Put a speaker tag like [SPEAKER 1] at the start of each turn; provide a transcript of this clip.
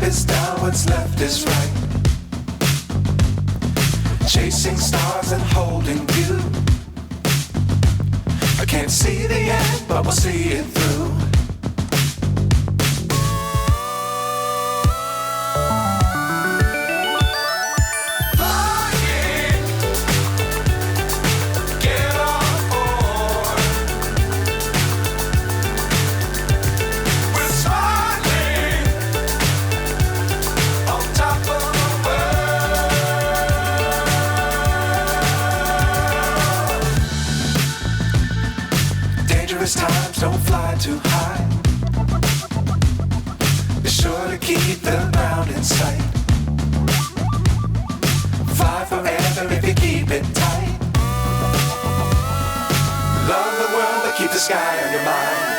[SPEAKER 1] is down, what's left is right. Chasing stars and holding you. I can't see the end, but we'll see it through. Times don't fly too high. Be sure to keep the ground in sight. Fly forever if you keep it tight. Love the world, but keep the sky on your mind.